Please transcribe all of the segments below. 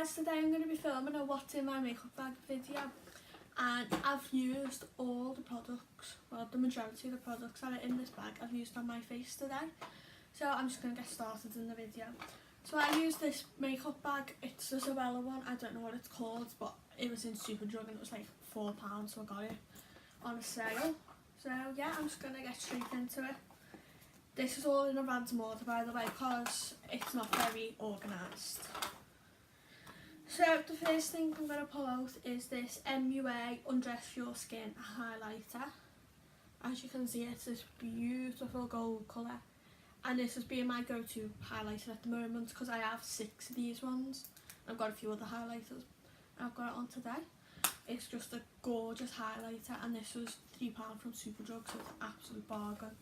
guys, today I'm going to be filming a what's in my makeup bag video, and I've used all the products, well the majority of the products that are in this bag I've used on my face today. So I'm just going to get started in the video. So I used this makeup bag, it's the Zoella one, I don't know what it's called, but it was in Superdrug and it was like £4, so I got it on a sale. So yeah, I'm just going to get straight into it. This is all in a random order, by the way, because it's not very organised. So the first thing I'm going to pull out is this MUA Undress Your Skin highlighter. As you can see, it's this beautiful gold colour, and this has been my go-to highlighter at the moment because I have 6 of these ones. I've got a few other highlighters I've got it on today. It's just a gorgeous highlighter, and this was £3 from Superdrug, so it's an absolute bargain.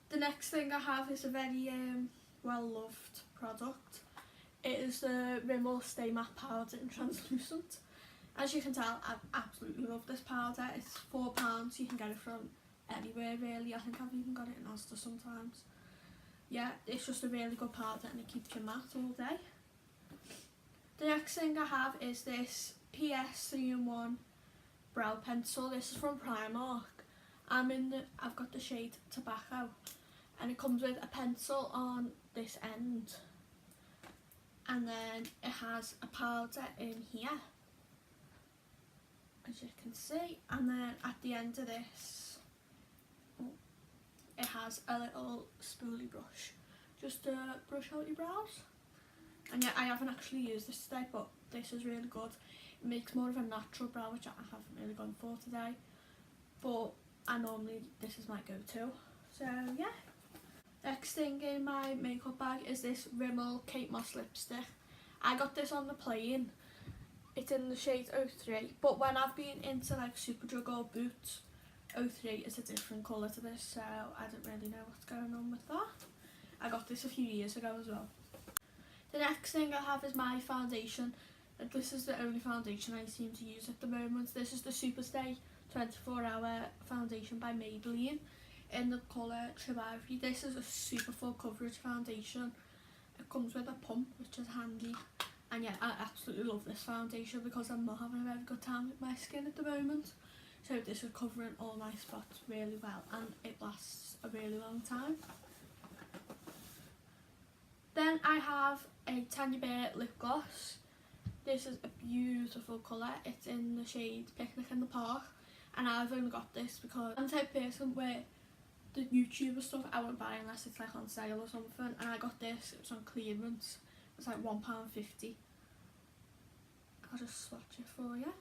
The next thing I have is a very well-loved product. It is the Rimmel Stay Matte Powder in Translucent. As you can tell, I absolutely love this powder. It's £4, you can get it from anywhere really. I think I've even got it in Asda sometimes. Yeah, it's just a really good powder and it keeps you matte all day. The next thing I have is this PS 3-in-1 brow pencil. This is from Primark. I've got the shade Tobacco, and it comes with a pencil on this end, and then it has a powder in here, as you can see, and then at the end of this it has a little spoolie brush just to brush out your brows. And yeah, I haven't actually used this today, but this is really good. It makes more of a natural brow, which I haven't really gone for today, but this is my go-to. So yeah. Next thing in my makeup bag is this Rimmel Kate Moss lipstick. I got this on the plane. It's in the shade 03, but when I've been into like Superdrug or Boots, 03 is a different colour to this, so I don't really know what's going on with that. I got this a few years ago as well. The next thing I have is my foundation. This is the only foundation I seem to use at the moment. This is the Superstay 24-hour foundation by Maybelline in the colour True Ivory. This is a super full coverage foundation. It comes with a pump, which is handy. And yeah, I absolutely love this foundation because I'm not having a very good time with my skin at the moment. So this is covering all my spots really well, and it lasts a really long time. Then I have a Tanya Bear lip gloss. This is a beautiful colour. It's in the shade Picnic in the Park, and I've only got this because I'm the type of person where the YouTuber stuff I won't buy unless it's like on sale or something, and I got this, it was on clearance, it's like £1.50. I'll just swatch it for you.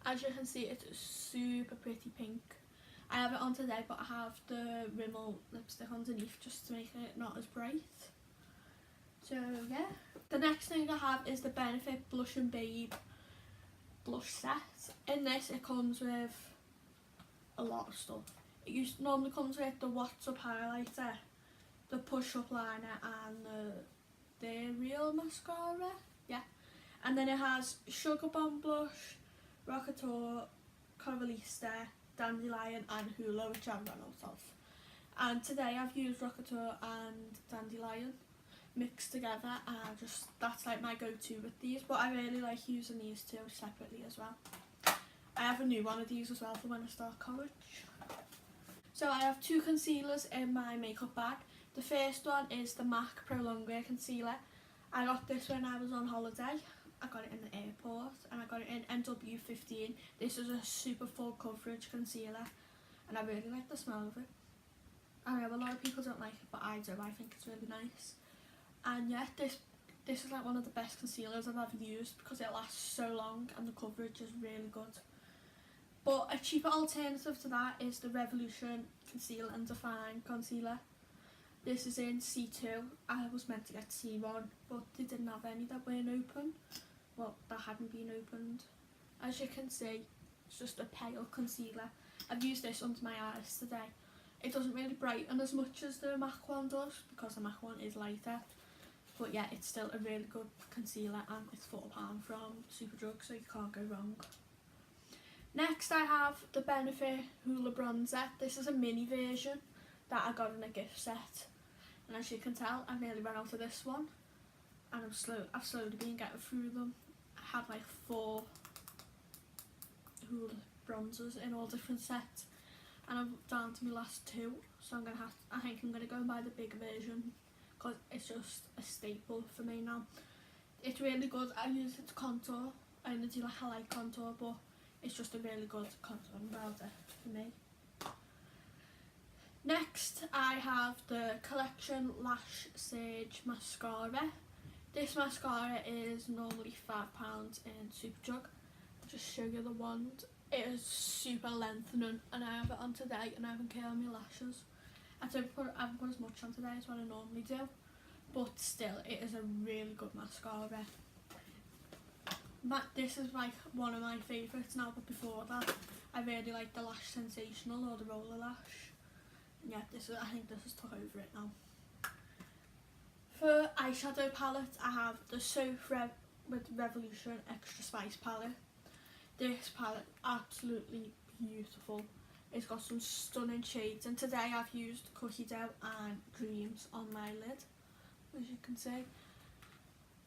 As you can see, it's a super pretty pink. I have it on today, but I have the Rimmel lipstick underneath just to make it not as bright. So yeah. The next thing I have is the Benefit Blush and Babe blush set. In this it comes with a lot of stuff. It normally comes with the What's Up highlighter, the Push Up liner, and the Real mascara. Yeah. And then it has Sugar Bomb blush, Rockateur, Coralista, Dandelion and Hula, which I've run out of. And today I've used Rockateur and Dandelion mixed together, and that's like my go-to with these, but I really like using these two separately as well. I have a new one of these as well for when I start college. So I have 2 concealers in my makeup bag. The first one is the MAC Pro Longwear Concealer. I got this when I was on holiday. I got it in the airport, and I got it in NW15. This is a super full coverage concealer, and I really like the smell of it. I know a lot of people don't like it, but I do. I think it's really nice. And yeah, this is like one of the best concealers I've ever used because it lasts so long and the coverage is really good. But a cheaper alternative to that is the Revolution Conceal and Define Concealer. This is in C2. I was meant to get C1, but they didn't have any that weren't open. Well, that hadn't been opened. As you can see, it's just a pale concealer. I've used this under my eyes today. It doesn't really brighten as much as the MAC one does because the MAC one is lighter. But yeah, it's still a really good concealer, and it's £4 from Superdrug, so you can't go wrong. Next I have the Benefit Hoola Bronzer. This is a mini version that I got in a gift set. And as you can tell, I've nearly run out of this one. and I've slowly been getting through them. I had like 4 bronzers in all different sets, and I'm down to my last 2, so I think I'm gonna go and buy the bigger version because it's just a staple for me now. It's really good. I use it to contour. I only do like a light contour, but it's just a really good contouring powder for me. Next, I have the Collection Lash Sage Mascara. This mascara is normally £5 in Superdrug. I'll just show you the wand. It is super lengthening, and I have it on today, and I haven't curled my lashes. I haven't put as much on today as what I normally do, but still, it is a really good mascara. This is like one of my favourites now, but before that, I really like the Lash Sensational or the Roller Lash. And yeah, I think this has took over it now. For eyeshadow palette, I have the with Revolution Extra Spice palette. This palette, absolutely beautiful. It's got some stunning shades, and today I've used Cookie Dough and Dreams on my lid, as you can see.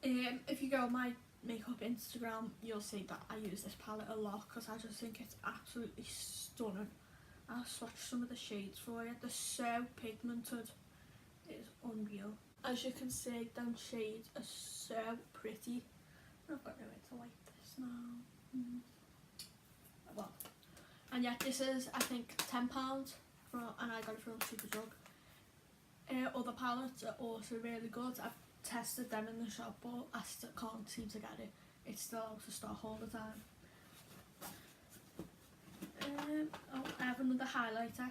If you go on my makeup Instagram, you'll see that I use this palette a lot because I just think it's absolutely stunning. I'll swatch some of the shades for you. They're so pigmented, it's unreal. As you can see, them shades are so pretty. I've got nowhere to light this now. Well, and yeah, this is I think £10 and I got it from Superdrug. Other palettes are also really good. I've tested them in the shop, but I still can't seem to get it. It's still out of stock all the time. I have another highlighter.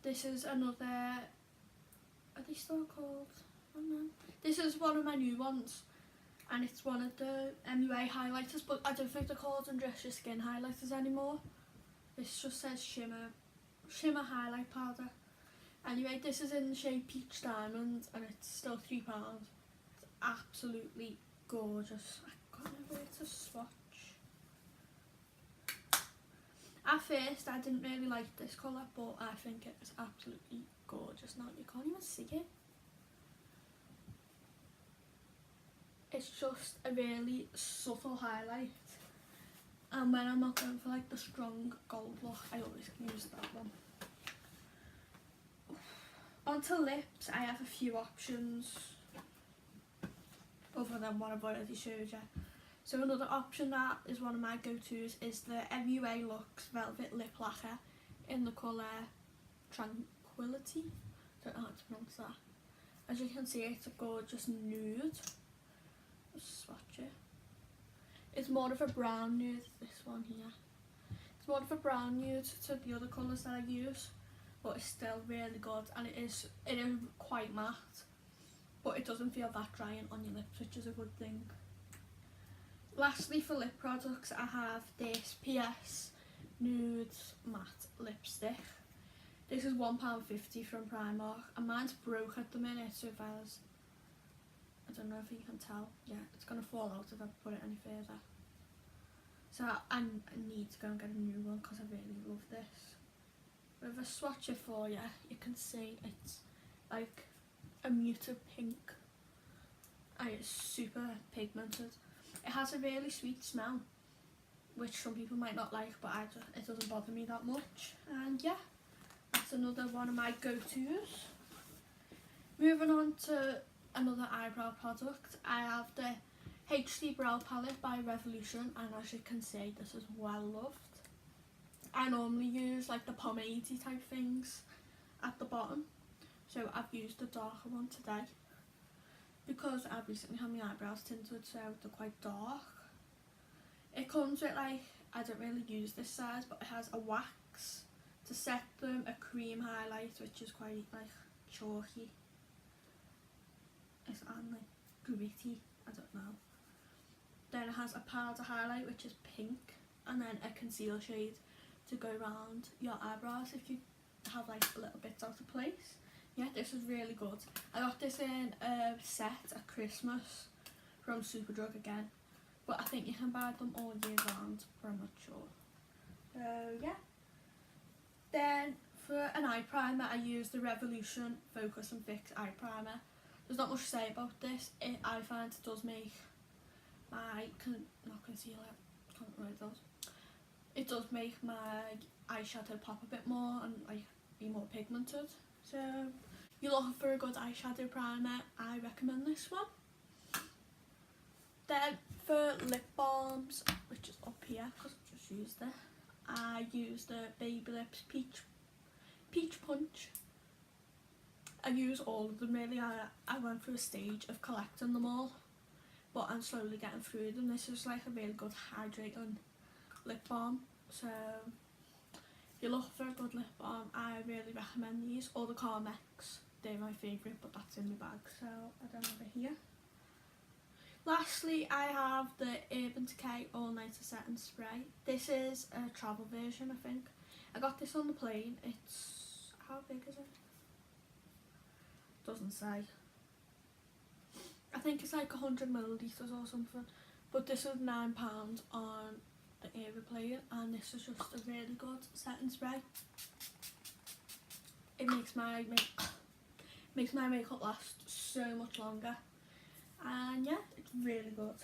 This is another, are they still called? I don't know. This is one of my new ones, and it's one of the MUA highlighters, but I don't think they're called Undress Your Skin highlighters anymore. This just says shimmer highlight powder. Anyway, this is in the shade Peach Diamond, and it's still £3. It's absolutely gorgeous. I got nowhere to swatch. At first, I didn't really like this colour, but I think it is absolutely gorgeous now. You can't even see it. It's just a really subtle highlight. And when I'm not going for like the strong gold look, I always use that one. Onto lips, I have a few options other than what I've already showed you. So another option that is one of my go-tos is the MUA Luxe Velvet Lip Lacquer in the colour Tranquility. Don't know how to pronounce that. As you can see, it's a gorgeous nude. Just swatch it. It's more of a brown nude, this one here. It's more of a brown nude to the other colours that I use, but it's still really good, and it is quite matte, but it doesn't feel that drying on your lips, which is a good thing. Lastly, for lip products, I have this PS Nude Matte Lipstick. This is £1.50 from Primark, and mine's broke at the minute, so if I don't know if you can tell, yeah, it's going to fall out if I put it any further. So I need to go and get a new one because I really love this. But if I swatch it for you, you can see it's like a muted pink, and it's super pigmented. It has a really sweet smell, which some people might not like, but it doesn't bother me that much. And yeah, that's another one of my go-tos. Moving on to another eyebrow product, I have the HD Brow Palette by Revolution, and as you can see, this is well loved. I normally use like the pomade-y type things at the bottom, so I've used the darker one today because I've recently had my eyebrows tinted, so they're quite dark. It comes with like, I don't really use this size, but it has a wax to set them, a cream highlight which is quite like chalky, and like gritty, I don't know. Then it has a powder highlight which is pink, and then a conceal shade to go around your eyebrows if you have like little bits out of place. Yeah, this is really good. I got this in a set at Christmas from Superdrug again, but I think you can buy them all year round, but I'm not sure. So yeah. Then for an eye primer, I use the Revolution Focus and Fix Eye Primer. there's not much to say about this. I find it does make my, not concealer, can't remember those. It does make my eyeshadow pop a bit more and like be more pigmented. So if you're looking for a good eyeshadow primer, I recommend this one. Then for lip balms, which is up here because I've just used it, I use the Baby Lips Peach Punch. I use all of them really. I went through a stage of collecting them all, but I'm slowly getting through them. This is like a really good hydrating lip balm. So if you're looking for a good lip balm, I really recommend these. Or the Carmex, they're my favourite, but that's in my bag, so I don't have it here. Lastly, I have the Urban Decay All Nighter Setting Spray. This is a travel version, I think. I got this on the plane. It's, how big is it? Doesn't say. I think it's like 100 millilitres or something. But this is £9 on the aeroplane, and this is just a really good setting spray. It makes my makeup last so much longer. And yeah, it's really good.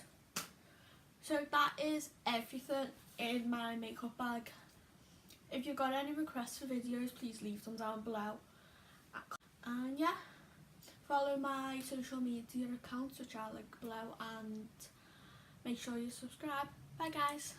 So that is everything in my makeup bag. If you've got any requests for videos, please leave them down below. And yeah, follow my social media accounts, which I'll link below, and make sure you subscribe. Bye guys.